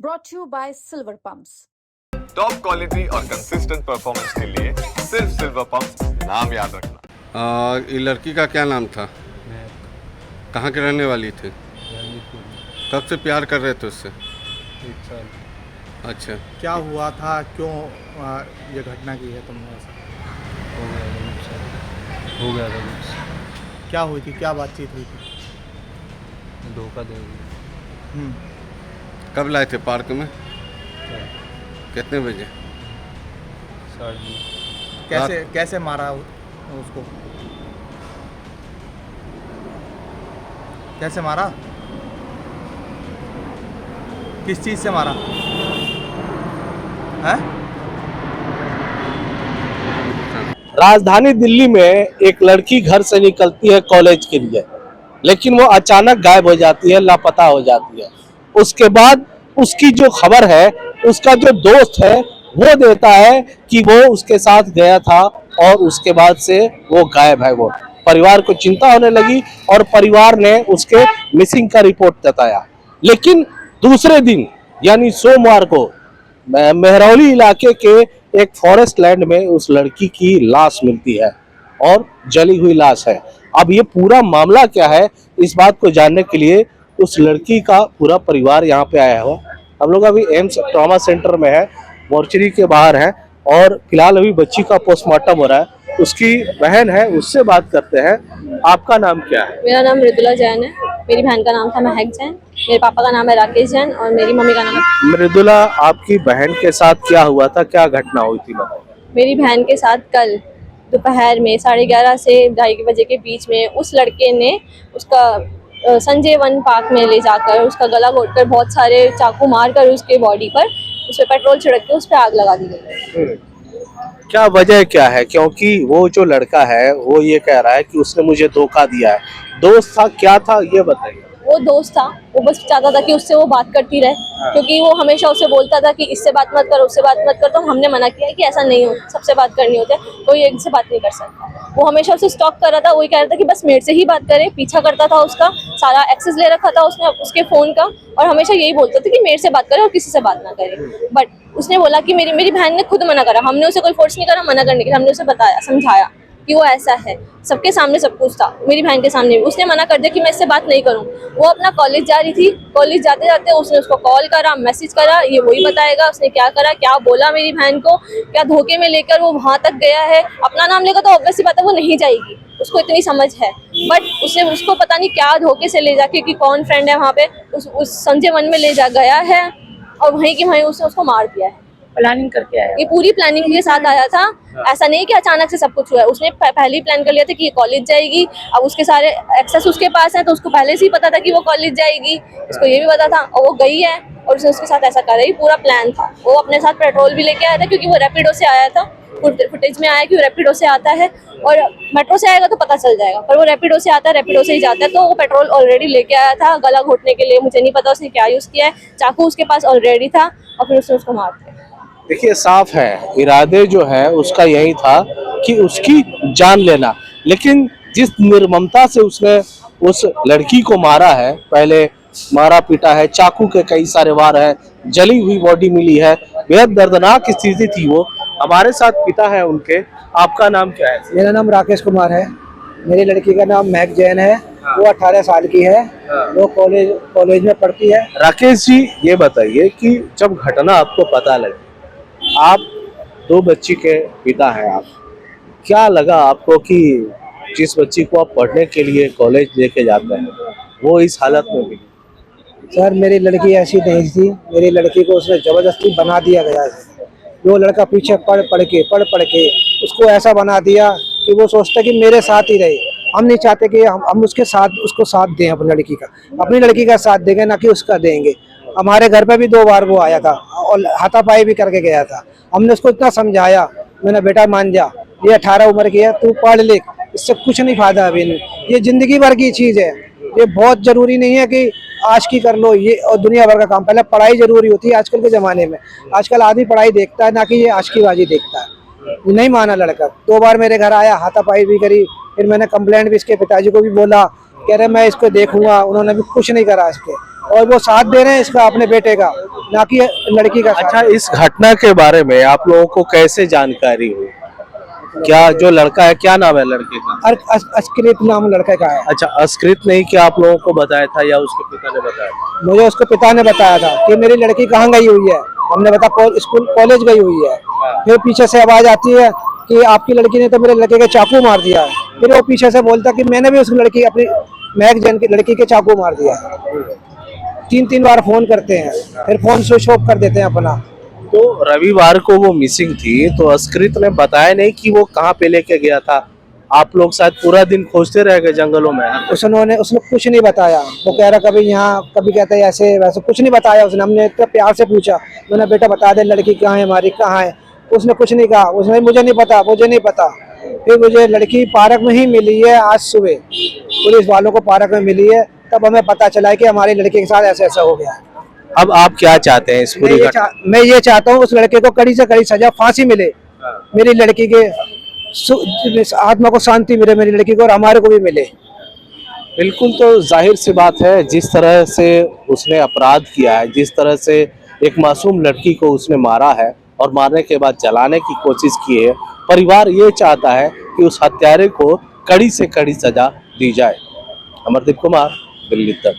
brought to you by Silver Pumps. Top quality और consistent performance के लिए सिर्फ सिल्वर पंप्स नाम याद रखना। ये लड़की का क्या नाम था? कहाँ के रहने वाली थी? कब से प्यार कर रहे थे उससे? 1 साल। अच्छा, क्या हुआ था, क्यों ये घटना की है तुमने? ऐसा हो गया था कुछ। क्या हुई थी, क्या बातचीत हुई थी? धोखा दे दिया। कब लाए थे पार्क में? कितने बजे? 9:30। कैसे मारा उसको? कैसे मारा? किस चीज़ से मारा है? राजधानी दिल्ली में एक लड़की घर से निकलती है कॉलेज के लिए, लेकिन वो अचानक गायब हो जाती है, लापता हो जाती है। उसके बाद उसकी जो खबर है, उसका जो दोस्त है वो देता है कि वो उसके साथ गया था और उसके बाद से वो गायब है। वो परिवार को चिंता होने लगी और परिवार ने उसके मिसिंग का रिपोर्ट जताया। लेकिन दूसरे दिन यानी सोमवार को मेहरौली इलाके के एक फॉरेस्ट लैंड में उस लड़की की लाश मिलती है और जली हुई लाश है। अब ये पूरा मामला क्या है, इस बात को जानने के लिए उस लड़की का पूरा परिवार यहाँ पे आया हो। हम लोग अभी एम्स ट्रॉमा सेंटर में है, मोर्चरी के बाहर है और फिलहाल अभी बच्ची का पोस्टमार्टम हो रहा है। उसकी बहन है, उससे बात करते हैं। आपका नाम क्या है? मेरा नाम मृदुला जैन है। मेरी बहन का नाम था महक जैन। मेरे पापा का नाम है राकेश जैन और मेरी मम्मी का नाम है मृदुला। आपकी बहन के साथ क्या हुआ था, क्या घटना हुई थी बताओ? मेरी बहन के साथ कल दोपहर में 11:30 से 2:30 बजे के बीच में उस लड़के ने उसका संजय वन पार्क में ले जाकर उसका गला घोटकर बहुत सारे चाकू मारकर उसके बॉडी पर उस पर पेट्रोल छिड़क के उस पर आग लगा दी गई। क्या वजह क्या है? क्योंकि वो जो लड़का है वो ये कह रहा है कि उसने मुझे धोखा दिया है। दोस्त था, क्या था ये बताइए। वो दोस्त था, वो बस चाहता था कि उससे वो बात करती रहे, क्योंकि वो हमेशा उससे बोलता था कि इससे बात मत करो, उससे बात मत करो। तो हमने मना किया कि ऐसा नहीं हो, सबसे बात करनी होती है, कोई एक से बात नहीं कर सकता। वो हमेशा उसे स्टॉक कर रहा था, वही कह रहा था कि बस मेरे से ही बात करे, पीछा करता था उसका, सारा एक्सेस ले रखा था उसने उसके फ़ोन का और हमेशा यही बोलता था कि मेरे से बात करे और किसी से बात ना करे। बट उसने बोला कि मेरी बहन ने खुद मना करा, हमने उसे कोई फोर्स नहीं करा मना करने के लिए। हमने उसे बताया, समझाया कि वो ऐसा है, सबके सामने सब कुछ था, मेरी बहन के सामने भी। उसने मना कर दिया कि मैं इससे बात नहीं करूं। वो अपना कॉलेज जा रही थी, कॉलेज जाते जाते उसने उसको कॉल करा, मैसेज करा, ये वही बताएगा उसने क्या करा, क्या बोला मेरी बहन को, क्या धोखे में लेकर वो वहां तक गया है। अपना नाम लेकर तो ऑब्वियस सी बात है वो नहीं जाएगी, उसको इतनी समझ है। बट उसको पता नहीं क्या धोखे से ले जाके कि कौन फ्रेंड है वहाँ पे उस संजय वन में ले जा गया है और वहीं की वहीं उसने उसको मार दिया है। प्लानिंग करके आया, ये पूरी प्लानिंग के साथ आया था। ऐसा नहीं कि अचानक से सब कुछ हुआ है, उसने पहले ही प्लान कर लिया था कि ये कॉलेज जाएगी। अब उसके सारे एक्सेस उसके पास है तो उसको पहले से ही पता था कि वो कॉलेज जाएगी, उसको ये भी पता था और वो गई है और उसने उसके साथ ऐसा करा। ही पूरा प्लान था। वो अपने साथ पेट्रोल भी लेके आया था क्योंकि वो रैपिडो से आया था। फुटेज में आया कि वो रैपिडो से आता है और मेट्रो से आएगा तो पता चल जाएगा, पर वो रैपिडो से आता है, रैपिडो से ही जाता है। तो वो पेट्रोल ऑलरेडी लेके आया था गला घोटने के लिए। मुझे नहीं पता उसने क्या यूज़ किया है, चाकू उसके पास ऑलरेडी था और फिर उसने उसको मार दिया। देखिए साफ है, इरादे जो है उसका यही था कि उसकी जान लेना। लेकिन जिस निर्ममता से उसने उस लड़की को मारा है, पहले मारा पीटा है, चाकू के कई सारे वार है, जली हुई बॉडी मिली है, बेहद दर्दनाक स्थिति थी वो। हमारे साथ पिता है उनके। आपका नाम क्या है? मेरा नाम राकेश कुमार है। मेरी लड़की का नाम महक जैन है। वो 18 साल की है। वो कॉलेज में पढ़ती है। राकेश जी ये बताइए कि जब घटना आपको पता लगी, आप 2 बच्ची के पिता हैं, आप क्या लगा आपको कि जिस बच्ची को आप पढ़ने के लिए कॉलेज लेके जाते हैं वो इस हालत में मिली? सर मेरी लड़की ऐसी नहीं थी। मेरी लड़की को उसने ज़बरदस्ती बना दिया गया है। वो लड़का पीछे पढ़ पढ़ के उसको ऐसा बना दिया कि वो सोचता कि मेरे साथ ही रहे। हम नहीं चाहते कि हम उसको साथ दें, अपनी लड़की का साथ देंगे, ना कि उसका देंगे। हमारे घर पे भी 2 बार वो आया था और हाथापाई भी करके गया था। हमने उसको इतना समझाया, मैंने बेटा मान जा, ये 18 उम्र की है, तू पढ़ लिख, इससे कुछ नहीं फायदा अभी नहीं, ये जिंदगी भर की चीज़ है, ये बहुत जरूरी नहीं है कि आज की कर लो ये और दुनिया भर का काम। पहले पढ़ाई जरूरी होती है आजकल के ज़माने में। आजकल आदमी पढ़ाई देखता है, ना कि ये आज की बाजी देखता है। नहीं माना लड़का, 2 बार मेरे घर आया, हाथापाई भी करी, फिर मैंने कंप्लेंट भी इसके पिताजी को भी बोला, कह रहे मैं इसको देखूंगा, उन्होंने भी कुछ नहीं करा इसके। और वो साथ दे रहे हैं इसका अपने बेटे का, ना कि लड़की का। अच्छा, इस घटना के बारे में आप लोगों को कैसे जानकारी हुई? क्या जो लड़का है, क्या नाम है लड़के का? अस्कृत नाम लड़के का है। अच्छा, अस्कृत नहीं, क्या आप लोगों को बताया था या उसके पिता ने बताया था? मुझे उसके पिता ने बताया था कि मेरी लड़की कहाँ गई हुई है। हमने बताया स्कूल कॉलेज गई हुई है। फिर पीछे से आवाज आती है कि आपकी लड़की ने तो मेरे लड़के के चाकू मार दिया है। फिर वो पीछे से बोलता कि मैंने भी उस लड़की अपनी महक जैन की लड़की के चाकू मार दिया है। 3 बार फोन करते हैं, फिर फोन स्विच ऑफ कर देते हैं अपना। तो रविवार को वो मिसिंग थी, तो अस्कृत ने बताया नहीं कि वो कहाँ पे लेके गया था? आप लोग शायद पूरा दिन खोजते रह गए जंगलों में। उसने कुछ नहीं बताया। वो कह रहा कभी यहाँ, कभी कहता है ऐसे वैसे, कुछ नहीं बताया उसने। हमने इतना प्यार से पूछा, मैंने बेटा बता दे लड़की कहाँ है हमारी, कहाँ है। उसने कुछ नहीं कहा। उसने मुझे नहीं पता, मुझे नहीं पता। फिर मुझे लड़की पार्क में ही मिली है आज सुबह, पुलिस वालों को पार्क में मिली है, तब हमें पता चला है कि हमारी लड़की के साथ ऐसा ऐसा हो गया है। अब आप क्या चाहते हैं इस पूरी घटना? मैं ये चाहता हूँ उस लड़के को कड़ी से कड़ी सजा, फांसी मिले। मेरी लड़की के आत्मा को शांति मिले, मेरी लड़की को और हमारे को भी मिले। बिल्कुल, तो जाहिर सी बात है, जिस तरह से उसने अपराध किया है, जिस तरह से एक मासूम लड़की को उसने मारा है और मारने के बाद जलाने की कोशिश की है, परिवार ये चाहता है कि उस हत्यारे को कड़ी से कड़ी सजा दी जाए। अमरदीप कुमार, दिल्ली तक।